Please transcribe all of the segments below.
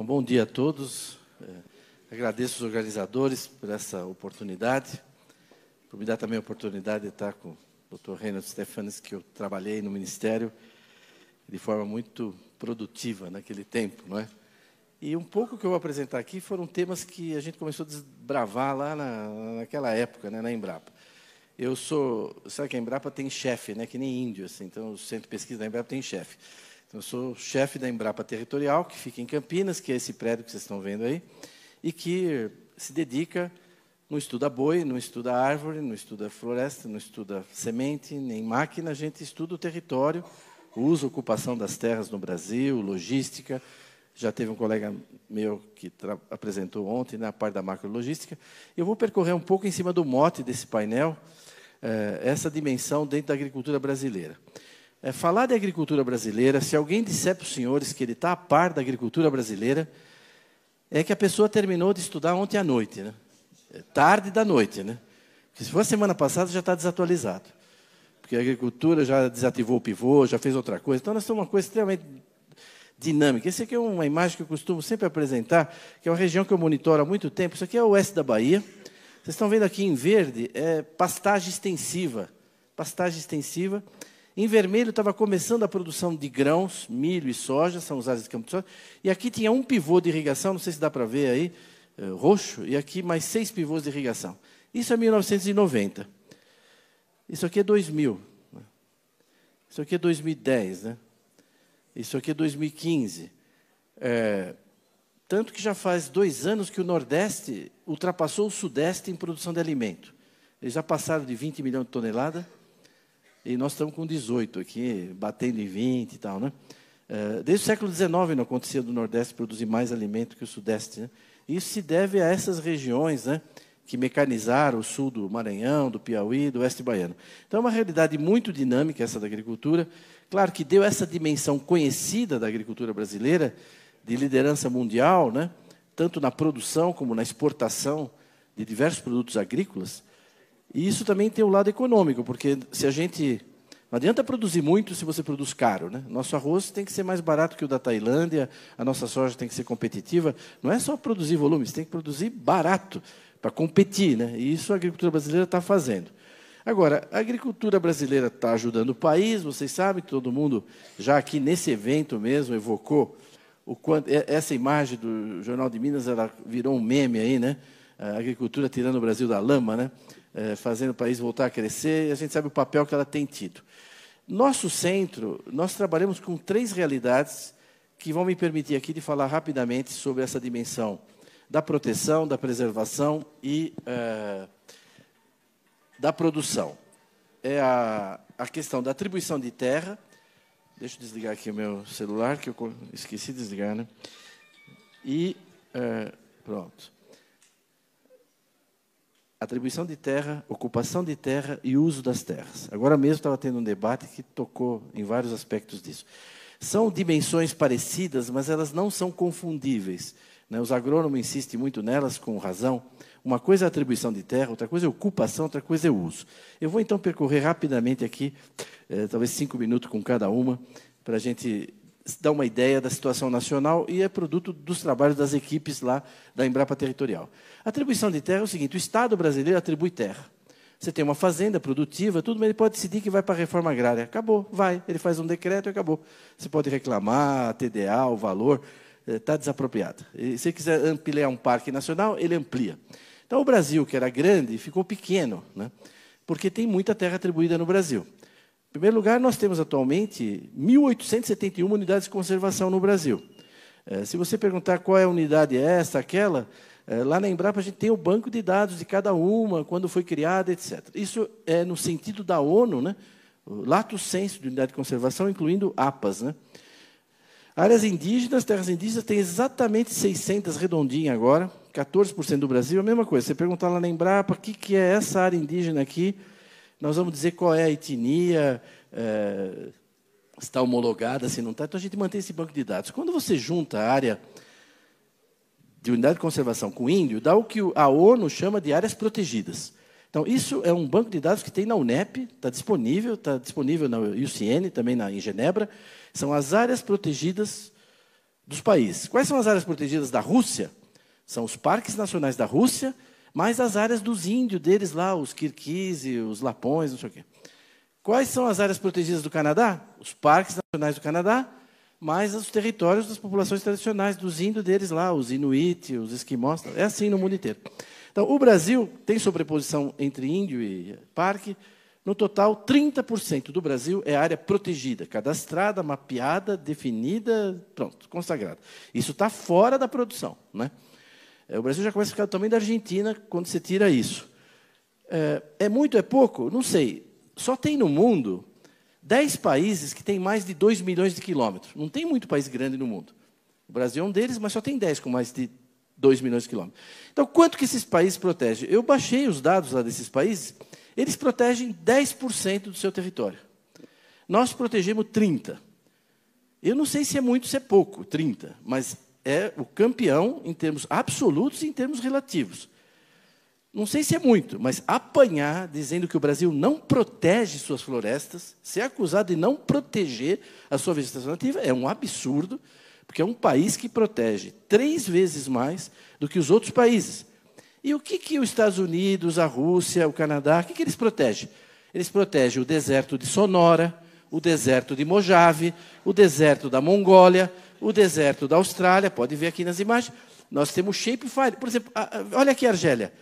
Bom dia a todos. Agradeço os organizadores por essa oportunidade, por me dar também a oportunidade de estar com o Dr. Reinhold Stefanes, que eu trabalhei no Ministério de forma muito produtiva naquele tempo, não é? E um pouco que eu vou apresentar aqui foram temas que a gente começou a desbravar lá naquela época, né, na Embrapa. Sabe que a Embrapa tem chefe, né, que nem índio, assim, então o Centro de Pesquisa da Embrapa tem chefe. Então, eu sou chefe da Embrapa Territorial, que fica em Campinas, que é esse prédio que vocês estão vendo aí, e que se dedica, não estuda boi, não estuda árvore, não estuda floresta, não estuda semente, nem máquina, a gente estuda o território, o uso e ocupação das terras no Brasil, logística. Já teve um colega meu que apresentou ontem na parte da macrologística. Eu vou percorrer um pouco em cima do mote desse painel, essa dimensão dentro da agricultura brasileira. Falar de agricultura brasileira, se alguém disser para os senhores que ele está a par da agricultura brasileira, é que a pessoa terminou de estudar ontem à noite, né? Tarde da noite, né? Porque se for a semana passada, já está desatualizado. Porque a agricultura já desativou o pivô, já fez outra coisa. Então, nós temos uma coisa extremamente dinâmica. Essa aqui é uma imagem que eu costumo sempre apresentar, que é uma região que eu monitoro há muito tempo. Isso aqui é o oeste da Bahia. Vocês estão vendo aqui em verde, é pastagem extensiva. Pastagem extensiva. Em vermelho estava começando a produção de grãos, milho e soja, são as áreas de campo de soja. E aqui tinha um pivô de irrigação, não sei se dá para ver aí, roxo, e aqui mais 6 pivôs de irrigação. Isso é 1990. Isso aqui é 2000. Isso aqui é 2010, né? Isso aqui é 2015. Tanto que já faz 2 anos que o Nordeste ultrapassou o Sudeste em produção de alimento. Eles já passaram de 20 milhões de toneladas, e nós estamos com 18 aqui, batendo em 20 e tal, né? Desde o século XIX não acontecia do Nordeste produzir mais alimento que o Sudeste, né? Isso se deve a essas regiões, né, que mecanizaram o sul do Maranhão, do Piauí, do oeste baiano. Então, é uma realidade muito dinâmica essa da agricultura. Claro que deu essa dimensão conhecida da agricultura brasileira, de liderança mundial, né, tanto na produção como na exportação de diversos produtos agrícolas. E isso também tem o lado econômico, porque se a gente... Não adianta produzir muito se você produz caro, né? Nosso arroz tem que ser mais barato que o da Tailândia, a nossa soja tem que ser competitiva. Não é só produzir volume, você tem que produzir barato para competir, né? E isso a agricultura brasileira está fazendo. Agora, a agricultura brasileira está ajudando o país, vocês sabem, todo mundo já aqui nesse evento mesmo evocou o quanto... Essa imagem do Jornal de Minas, ela virou um meme aí, né? A agricultura tirando o Brasil da lama, né? Fazendo o país voltar a crescer, e a gente sabe o papel que ela tem tido. Nosso centro, nós trabalhamos com 3 realidades que vão me permitir aqui de falar rapidamente sobre essa dimensão da proteção, da preservação e da produção. É a questão da atribuição de terra. Deixa eu desligar aqui o meu celular, que eu esqueci de desligar, né? E pronto. Atribuição de terra, ocupação de terra e uso das terras. Agora mesmo estava tendo um debate que tocou em vários aspectos disso. São dimensões parecidas, mas elas não são confundíveis, né? Os agrônomos insistem muito nelas, com razão. Uma coisa é a atribuição de terra, outra coisa é a ocupação, outra coisa é o uso. Eu vou, então, percorrer rapidamente aqui, talvez 5 minutos com cada uma, para a gente dar uma ideia da situação nacional, e é produto dos trabalhos das equipes lá da Embrapa Territorial. A atribuição de terra é o seguinte: o Estado brasileiro atribui terra. Você tem uma fazenda produtiva, tudo, mas ele pode decidir que vai para a reforma agrária. Acabou, vai. Ele faz um decreto e acabou. Você pode reclamar, a TDA, o valor, está desapropriado. E se quiser ampliar um parque nacional, ele amplia. Então, o Brasil, que era grande, ficou pequeno, né? Porque tem muita terra atribuída no Brasil. Em primeiro lugar, nós temos atualmente 1.871 unidades de conservação no Brasil. Se você perguntar qual é a unidade essa, aquela, lá na Embrapa a gente tem o banco de dados de cada uma, quando foi criada, etc. Isso é no sentido da ONU, né? O lato sensu de unidade de conservação, incluindo APAs, né? Áreas indígenas, terras indígenas, tem exatamente 600 redondinhas agora, 14% do Brasil, a mesma coisa. Você perguntar lá na Embrapa, o que é essa área indígena aqui, nós vamos dizer qual é a etnia, se está homologada, se não está. Então, a gente mantém esse banco de dados. Quando você junta a área de unidade de conservação com índio, dá o que a ONU chama de áreas protegidas. Então, isso é um banco de dados que tem na UNEP, está disponível na UCN, também em Genebra. São as áreas protegidas dos países. Quais são as áreas protegidas da Rússia? São os parques nacionais da Rússia, mais as áreas dos índios deles lá, os Kirguizes, os Lapões, não sei o quê. Quais são as áreas protegidas do Canadá? Os parques nacionais do Canadá, mais os territórios das populações tradicionais, dos índios deles lá, os Inuit, os Esquimós. É assim no mundo inteiro. Então, o Brasil tem sobreposição entre índio e parque. No total, 30% do Brasil é área protegida, cadastrada, mapeada, definida, pronto, consagrada. Isso está fora da produção, né? O Brasil já começa a ficar do tamanho da Argentina quando você tira isso. É muito, é pouco? Não sei. Só tem no mundo 10 países que têm mais de 2 milhões de quilômetros. Não tem muito país grande no mundo. O Brasil é um deles, mas só tem 10 com mais de 2 milhões de quilômetros. Então, quanto que esses países protegem? Eu baixei os dados lá desses países. Eles protegem 10% do seu território. Nós protegemos 30%. Eu não sei se é muito, se é pouco, 30%, mas é o campeão em termos absolutos e em termos relativos. Não sei se é muito, mas apanhar dizendo que o Brasil não protege suas florestas, ser acusado de não proteger a sua vegetação nativa, é um absurdo, porque é um país que protege 3 vezes mais do que os outros países. E o que os Estados Unidos, a Rússia, o Canadá, o que eles protegem? Eles protegem o deserto de Sonora, o deserto de Mojave, o deserto da Mongólia, o deserto da Austrália, pode ver aqui nas imagens. Nós temos Shapefire. Por exemplo, olha aqui a Argélia.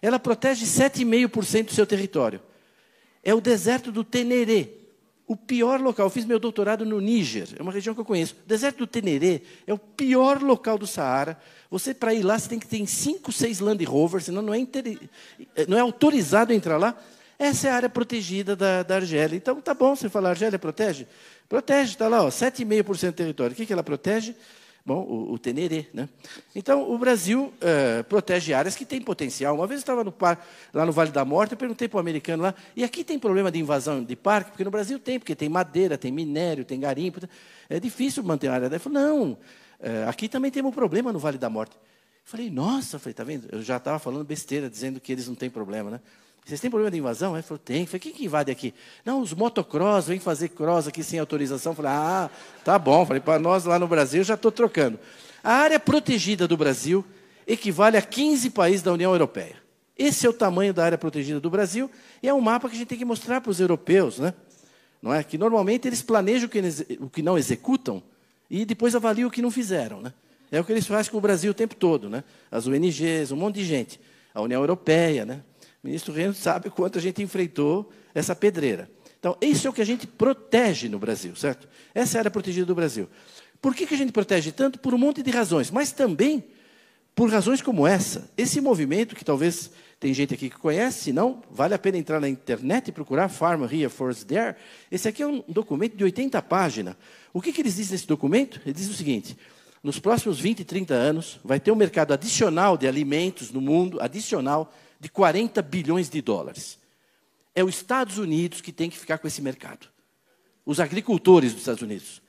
Ela protege 7,5% do seu território. É o deserto do Teneré, o pior local. Eu fiz meu doutorado no Níger, é uma região que eu conheço. O deserto do Teneré é o pior local do Saara. Você, para ir lá, você tem que ter 5, 6 Land Rover, senão não é autorizado a entrar lá. Essa é a área protegida da Argélia. Então, tá bom você falar, a Argélia protege? Protege, está lá, 7,5% do território. O que ela protege? Bom, o Teneré, né? Então, o Brasil protege áreas que têm potencial. Uma vez eu estava lá no Vale da Morte, eu perguntei para o americano lá, e aqui tem problema de invasão de parque? Porque no Brasil tem, porque tem madeira, tem minério, tem garimpo. É difícil manter a área. Ele falou, não, aqui também temos um problema no Vale da Morte. Eu falei, nossa, tá vendo? Eu já estava falando besteira, dizendo que eles não têm problema, né? Vocês têm problema de invasão? Ele falou, tem. Eu falei, quem que invade aqui? Não, os motocross, vêm fazer cross aqui sem autorização. Eu falei, tá bom. Eu falei, para nós lá no Brasil, já estou trocando. A área protegida do Brasil equivale a 15 países da União Europeia. Esse é o tamanho da área protegida do Brasil e é um mapa que a gente tem que mostrar para os europeus, né? Não é? Que normalmente eles planejam o que não executam e depois avaliam o que não fizeram, né? É o que eles fazem com o Brasil o tempo todo, né? As ONGs, um monte de gente. A União Europeia, né? O ministro Reynolds sabe o quanto a gente enfrentou essa pedreira. Então, isso é o que a gente protege no Brasil, certo? Essa é a área protegida do Brasil. Por que a gente protege tanto? Por um monte de razões, mas também por razões como essa. Esse movimento, que talvez tem gente aqui que conhece, se não, vale a pena entrar na internet e procurar Farm Here, Forest There. Esse aqui é um documento de 80 páginas. O que eles dizem nesse documento? Eles dizem o seguinte, nos próximos 20, 30 anos, vai ter um mercado adicional de alimentos no mundo, adicional, de 40 bilhões de dólares. É os Estados Unidos que tem que ficar com esse mercado. Os agricultores dos Estados Unidos.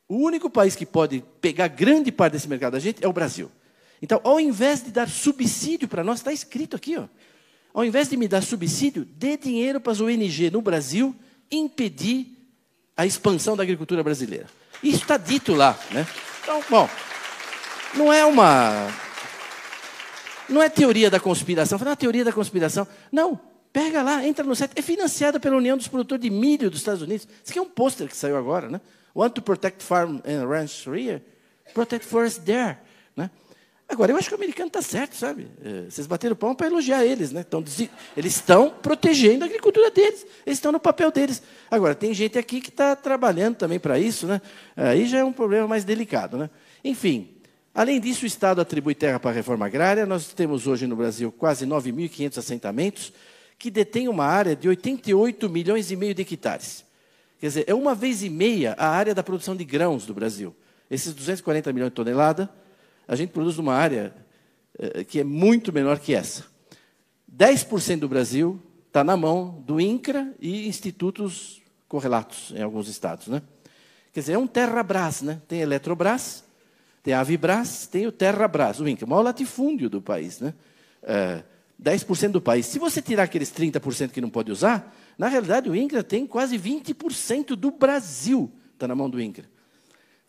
O único país que pode pegar grande parte desse mercado da gente é o Brasil. Então, ao invés de dar subsídio para nós, está escrito aqui, ó, ao invés de me dar subsídio, dê dinheiro para as ONG no Brasil impedir a expansão da agricultura brasileira. Isso está dito lá, né? Então, bom, não é teoria da conspiração. Não é teoria da conspiração. Não, pega lá, entra no site. É financiada pela União dos Produtores de Milho dos Estados Unidos. Isso aqui é um pôster que saiu agora, né? Want to protect farm and ranch here? Protect forest there, né? Agora, eu acho que o americano está certo, sabe? Vocês bateram pão para elogiar eles, né? Eles estão protegendo a agricultura deles. Eles estão no papel deles. Agora, tem gente aqui que está trabalhando também para isso, né? Aí já é um problema mais delicado, né? Enfim, além disso, o Estado atribui terra para a reforma agrária. Nós temos hoje no Brasil quase 9.500 assentamentos que detêm uma área de 88 milhões e meio de hectares. Quer dizer, é 1,5 vezes a área da produção de grãos do Brasil. Esses 240 milhões de toneladas, a gente produz numa área que é muito menor que essa. 10% do Brasil está na mão do INCRA e institutos correlatos em alguns estados, né? Quer dizer, é um Terrabras, né? Tem a Eletrobras, tem a Avibras, tem o Terrabras, o INCRA, o maior latifúndio do país, né? 10% do país. Se você tirar aqueles 30% que não pode usar, na realidade o INCRA tem quase 20% do Brasil, está na mão do INCRA.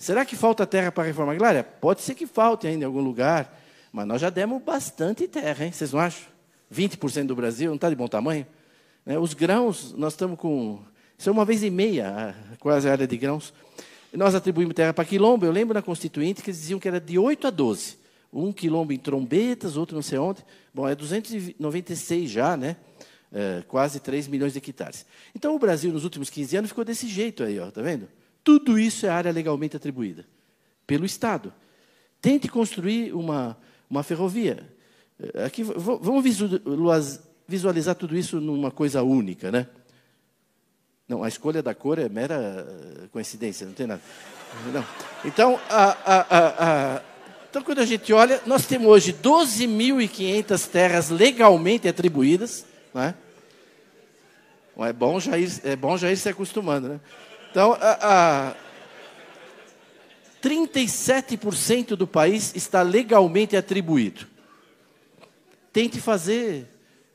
Será que falta terra para a reforma agrária? Pode ser que falte ainda em algum lugar, mas nós já demos bastante terra, hein? Vocês não acham? 20% do Brasil, não está de bom tamanho? Os grãos, nós estamos com... Isso é 1,5 vezes, quase a área de grãos. E nós atribuímos terra para quilombo. Eu lembro na Constituinte que eles diziam que era de 8 a 12. Um quilombo em Trombetas, outro não sei onde. Bom, é 296 já, né? Quase 3 milhões de hectares. Então, o Brasil, nos últimos 15 anos, ficou desse jeito aí, está vendo? Tudo isso é área legalmente atribuída pelo Estado. Tente construir uma ferrovia. Aqui, vamos visualizar tudo isso numa coisa única, né? Não, a escolha da cor é mera coincidência, não tem nada. Não. Então, então, quando a gente olha, nós temos hoje 12.500 terras legalmente atribuídas, né? É bom já ir se acostumando, né? Então, 37% do país está legalmente atribuído. Tente fazer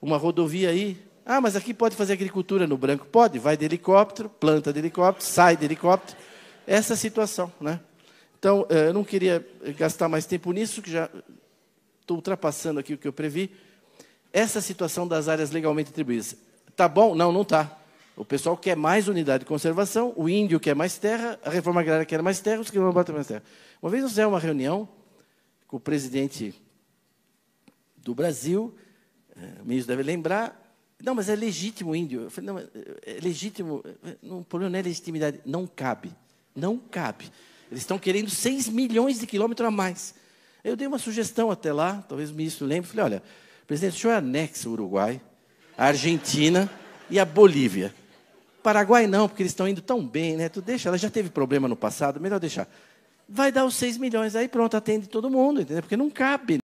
uma rodovia aí. Ah, mas aqui pode fazer agricultura no branco? Pode, vai de helicóptero, planta de helicóptero, sai de helicóptero. Essa é a situação, né? Então, eu não queria gastar mais tempo nisso, que já estou ultrapassando aqui o que eu previ. Essa situação das áreas legalmente atribuídas. Está bom? Não, não está. O pessoal quer mais unidade de conservação, o índio quer mais terra, a reforma agrária quer mais terra, os quilombolas querem mais terra. Uma vez nós fizemos uma reunião com o presidente do Brasil, o ministro deve lembrar. Não, mas é legítimo o índio. Eu falei, não, é legítimo. O problema não é legitimidade. Não cabe. Não cabe. Eles estão querendo 6 milhões de quilômetros a mais. Eu dei uma sugestão até lá, talvez o ministro lembre. Falei, olha, presidente, o senhor anexa o Uruguai, a Argentina e a Bolívia. Paraguai não, porque eles estão indo tão bem, né? Tu deixa, ela já teve problema no passado, melhor deixar. Vai dar os 6 milhões, aí pronto, atende todo mundo, entendeu? Porque não cabe.